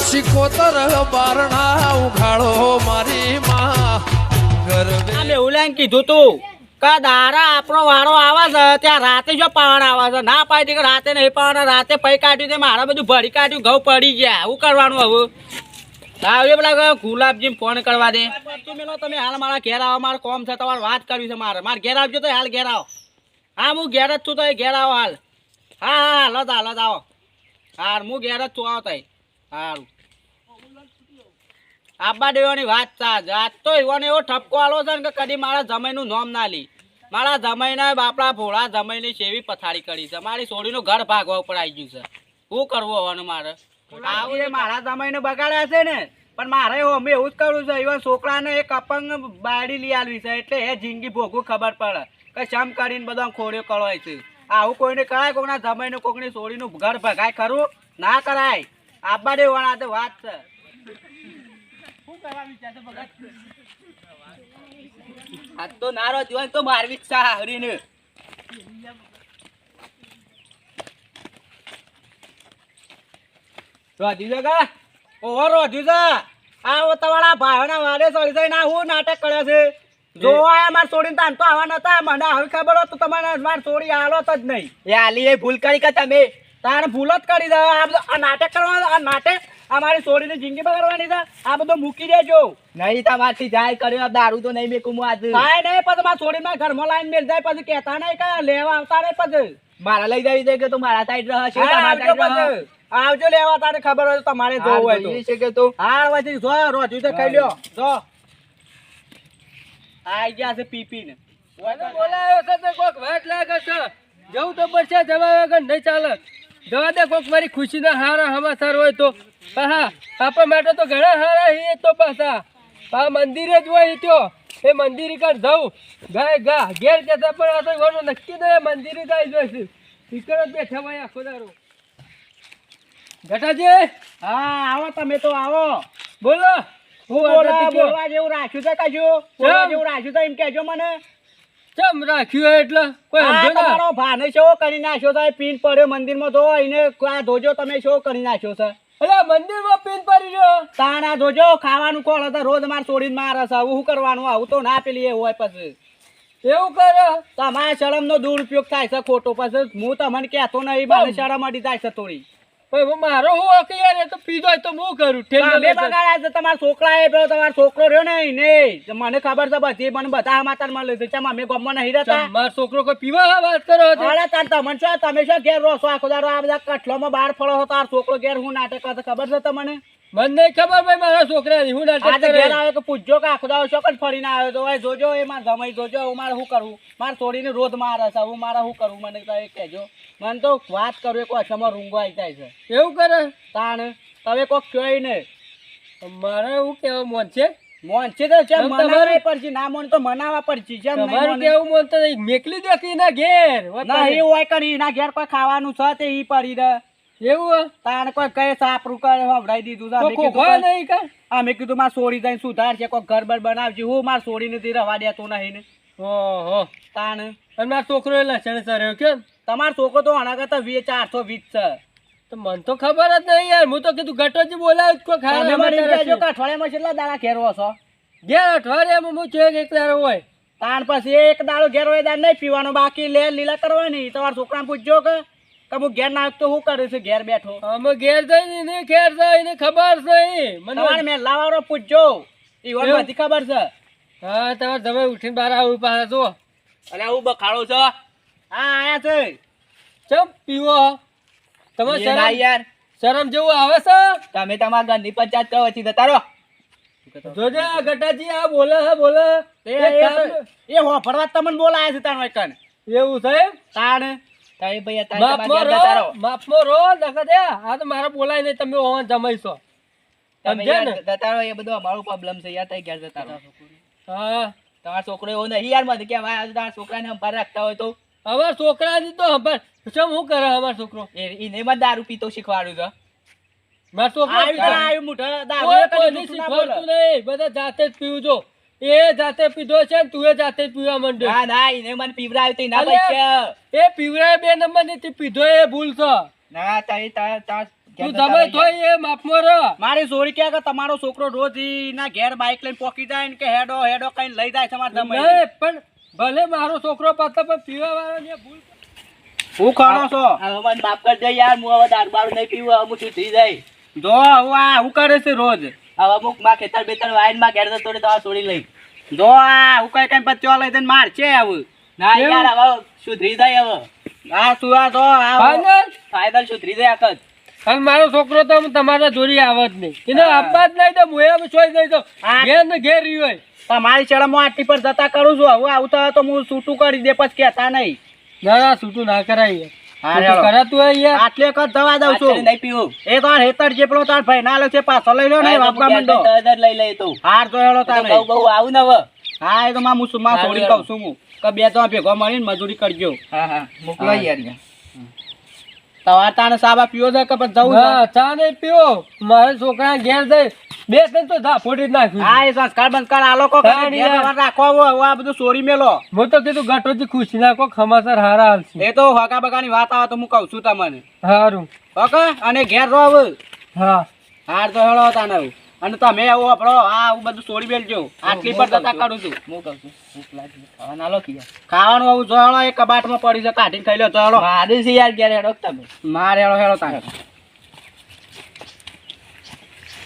શિકોતર બારણા ઉઘાડો મારી માં ગરબે મેં ઉલાન કીધું તું કે દારા આપણો વારો આવે છે ત્યાં રાતે જો પાવન આવે છે ના પાડી કે રાતે નહીં પાવન રાતે પૈ કાઢ્યું તે મારા બધું ભરી કાઢ્યું ઘઉં પડી ગયા શું કરવાનું હવે એ પેલા ગુલાબજી ફોન કરવા દે તમે હાલ મારા ઘેર આવો મારે કોમ છે તમારે વાત કરવી છે મારે ઘેર આવજો તો હાલ ઘેર આવો હા હું ઘેર જ છું તો ઘેર આવો હાલ હા હા હાલ આવો હાર હું ઘેર જ છું આવો તઈ સારું આબા દેવાની વાત આજ તો એવાનો એવો ઠપકો આલો છે ને કે કદી મારા જમાઈનું નામ ના લી મારા જમાઈના બાપડા ભોળા જમાઈની સેવી પથારી કરી છે મારી સોડીનું ઘર ભાગવા ઉપર આવી ગયું છે શું કરવું હોવાનું મારે આવું એ મારા જમાઈને બગાડ્યા છે ને પણ મારે અમે એવું જ કરવું છે એવા છોકરાને એક અપંગ બાયડી લઈ આલવી છે એટલે એ જિંદગી ભોગવું ખબર પડે કે શમ કરીને બધા ખોડ્યો કળવાય છે આવું કોઈને કરાય કોકના જમાઈને કોકની સોડીનું ઘર ભગાય ખરું ના કરાય આબા દેવાના તો વાત છે આ તો નારો જીવન તો મારવી જ હરીને રોધ્યું છે ઓહો રોધ્યું છે આ તમારા ભાઈઓના વાડે ચડી જાય ના હું નાટક કરે છે જો આયા માર છોડીને તાન તો આવા નતા મને હવે ખબર હોત તો તમારે માર છોડી આલો જ નહીં એ આલી એ ભૂલ કરી કે તમે તારે ભૂલ જ કરી દે આ નાટક કરવાનું આ નાટક અમારી છોડીની જિંદગી બગાડવાની છે આ બધું મૂકી દેજો નહીં તમારથી જાય કર્યો દારૂ તો નહીં મેકું આજ કાંઈ નહીં પછી મારા છોડીમાં ઘરમાં લાઈન મેળ જાય પછી કહેતા નહીં કે લેવા આવતા નહીં પછી મારા લઈ જવી છે કે તું મારા સાઈડ રહેશે આવજો લેવા તારે ખબર હોય તો તમારે જોવું હોય તો હા પછી જો રોજુ તો ખાઈ લ્યો જો આઈ ગયા છે પીપીને બોલાયો છે તો કોક વાત લાગે છે જવું તો પડશે જવા વગર નહીં ચાલે જવા દે કોક મારી ખુશીના હારા સમાચાર હોય તો હા આપણા માટે તો ઘણા હારા એ તો પાછા આ મંદિરે જ હોય તો એ મંદિર કાઢ જાઉં ગાય ગા ઘેર જતા પણ આ તો એવાનું નક્કી નહીં મંદિરે જ આવી જોઈશે ટીકર જ બેઠા ભાઈ આખો દારો ઘટાજી હા આવો તમે તો આવો બોલો બોલવા જેવું રાખ્યું છે કજો બોલવા જેવું રાખ્યું છે એમ કેજો મને ચમ રાખ્યું એટલે કોઈ સમજો ના તમારો ભાને શો કરી નાખ્યો છે પીન પડ્યો મંદિરમાં તો એને આ ધોજો તમે શો કરી નાખ્યો છે અલા મંદિરમાં પીન પડી રહ્યો તાણા ધોજો ખાવાનું કોણ હતા રોજ માર છોડીને મારે છે આવું શું કરવાનું આવું તો ના પેલી એ હોય પછી એવું કરે તમારા શરમનો દુરુપયોગ થાય છે ખોટો પછી હું તમને કહેતો નહીં મને શરમ અડી જાય છે થોડી મારો હું હક યાર એ તો પીધો તો હું કરું તમે બગાડ્યા છે તમારા છોકરા એ પેલો તમારો છોકરો રહ્યો ને મને ખબર છે બધી મને બધા સમાચાર મળે છે ચમ અમે ગામમાં નહીં રહેતા મારો છોકરો કોઈ પીવા વાત કરો અરે તાર તમને શું તમે શું ઘેર રહો છો આખો દાડો આ બધા કઠલોમાં બહાર ફળો છો તાર છોકરો ઘેર હું નાટક કરતો ખબર છે તમને મને નહીં ખબર ભાઈ મારા છોકરાની હું નાટક ઘેર આવે કે પૂછજો કે આખો દાડો શોકન ફરીને આવ્યો તો ભાઈ જોજો એ મારે જમાઈ જોજો હું મારે શું કરવું મારે છોડીને રોજ મારે છે હું મારે શું કરવું મને કહેજો મને તો વાત કરું એક વર્ષમાં રૂંગો આવી જાય છે એવું કરે તાણ તમે કોક કહેવાય ને મારે એવું કેવું મોન છે મોનથી તો છે મનાવવા પડશે ના મોન તો મનાવવા પડશે જેમ તમારે કેવું મોન તો મેકલી દેખી ના ઘેર ના એ હોય કરી ના ઘેર કોઈ ખાવાનું છે તે ઈ પડી દે એવું તાણ કોઈ કઈ સાપરું કરે હવડાઈ દીધું અમે કીધું મારે સોડી જઈને સુધાર છે કોઈ ઘર બર બનાવજે હું મારે સોડી નથી રવા દેતો નહીં ને ઓહો તાણ અને મારો છોકરો એ લસણ સર્યો કેમ તમારો છોકરો તો આના કરતા 420 છે તો મને તો ખબર જ નહીં યાર હું તો કીધું ગટોજી બોલાવ કોઈ અઠવાડિયામાં કેટલા દાડા ઘેરવો છો ઘેર અઠવાડિયામાં હું છે એક દાડો હોય તાણ પછી એક દાડો ઘેર હોય દાડ નહીં પીવાનો બાકી લે લીલા કરવાની તમારા છોકરાને પૂછજો કે હું ઘેર નાખ તો શું કરું છું ઘેર બેઠો અમે ઘેર જઈને ઘેર જઈને ખબર છે મને મેં લાવારો પૂછજો એ બધી ખબર છે હા તમારે તમે ઉઠીને બહાર આવું પાછા જો અરે હું બખાડો છો હા આયા છે ચમ પીવો તમે યાર શરમ જેવું આવે છે તમે તમારા ગંદી પંચાયત કરો પછી જતા રહો જોજે ગટાજી આ બોલે એ હોફરવા તમને બોલાયા છે તાર કન એવું સાહેબ તાણ તાઈ ભાઈ માફમાં રો નકા દે આ તો મારા બોલાય નહીં તમે ઓન જમાઈશો સમજે ને જતા રહો એ બધું અમારો પ્રોબ્લેમ છે યાર તઈ ઘેર જતા રહો હા તમારો છોકરો એવો નહીં યાર મને કે ભાઈ તમારા છોકરાને સંભાળ રાખતા હોય તો અમારા છોકરાની તો સંભાળ શું હું કરે અમારો છોકરો એને માં દારૂ પીતો શીખવાડું છે મારો છોકરો બધા જાતે જ પીવું જો એ જાતે પીધો છે ને તું જાતે જ પીવા માંડ્યો ના ના એને મને પીવરાવ્યો તો એના પૈસા એ પીવરાય 2 નંબર ની પીધો એ ભૂલ છે ના તારી તાર તું જમે તોય એ માપમાં રહ. મારી સોરી કે કે તમારો છોકરો રોજ ના ઘેર બાઇક લઈને પોકી જાય ને કે હેડો હેડો કઈ લઈ જાય છે મારા જમાઈ. નહીં, પણ ભલે મારો છોકરો પાછો પણ પીવા વાળાને ભૂલ. હું ખાણો છો હવે મને માફ કરી દે યાર, હું હવે દારૂ બારૂ નહીં પીવું, હવે હું સુધરી જાય. જો હું આ હું કરે છે રોજ હવે અમુક માં ખેતર બેતર વાઈન માં ઘેર જતો રહે તો આ છોડી લઈ. જો આ હું કઈ કઈ પચ્ચો લઈ જઈને માર છે આવું ના કેમ? યાર હવે સુધરી જાય, હવે આ શું આ તો આ ફાઇનલ. ફાયદલ સુધરી જાય આખત. અને મારો છોકરો તો તમારા જોડી આવે જ નહીં. એને આપવા જ નહીં તો હું એમ છોડી દઈ તો હા. ઘેર ને ઘેર રહ્યું હોય. તમારી ચડમાં આટલી પર જતા કરું છું હવે આવું તો હું છૂટું કરી દે પછી કહેતા નહીં. ના ના છૂટું ના કરાય. હા, છૂટું રેડો. કરાતું હોય યાર. આટલે કદ જવા દઉં છું નહીં પીવું. એ તો હેતર જેટલો તાર ભાઈ ના લે છે પાછો લઈ લો ને હા, તો વાપવા હું માંડો ઘેર જઈને લઈ લઈ તો. હાર તો હેડો તો તારે બહુ બહુ આવું ને હવે. હા એ તો માં મુસુમાં હા, છોડી રેડો. કહું છું હું કે બે તો ભેગો મળીને મજૂરી કરજો. હા હા મોકલો યાર તમારે તાને સાબા પીવો છે કે પછી જવું છે? ના ચા નહીં પીવો. મારા છોકરા ઘેર જઈ બે ત્રણ તો ધા ફોડી જ નાખ્યું. હા એ સંસ્કાર બંસ્કાર આ લોકો હા, યાર. રાખો હવે આ બધું ચોરી મેલો હું તો કીધું ગટોથી ખુશી નાખો ખમાસર હારા હાલશે. એ તો હકા બકાની વાત આવે તો હું કહું છું તમને હારું. ઓકે અને ઘેર રહો હવે હા હાર તો હેડો તાને હવે. અને તમે આવું આપણો આ આવું બધું છોડી મેલજો આટલી પર જતા કરું છું હું કહું છું ભૂખ લાગી છે, ખાવા ના લો કે યાર. ખાવાનું આવું જો હેડો એ કબાટમાં પડી છે કાઢીને ખાઈ લો તો હેડો મારે છે યાર ઘેર હેડો તમે. મારે હેડો હેડો તાને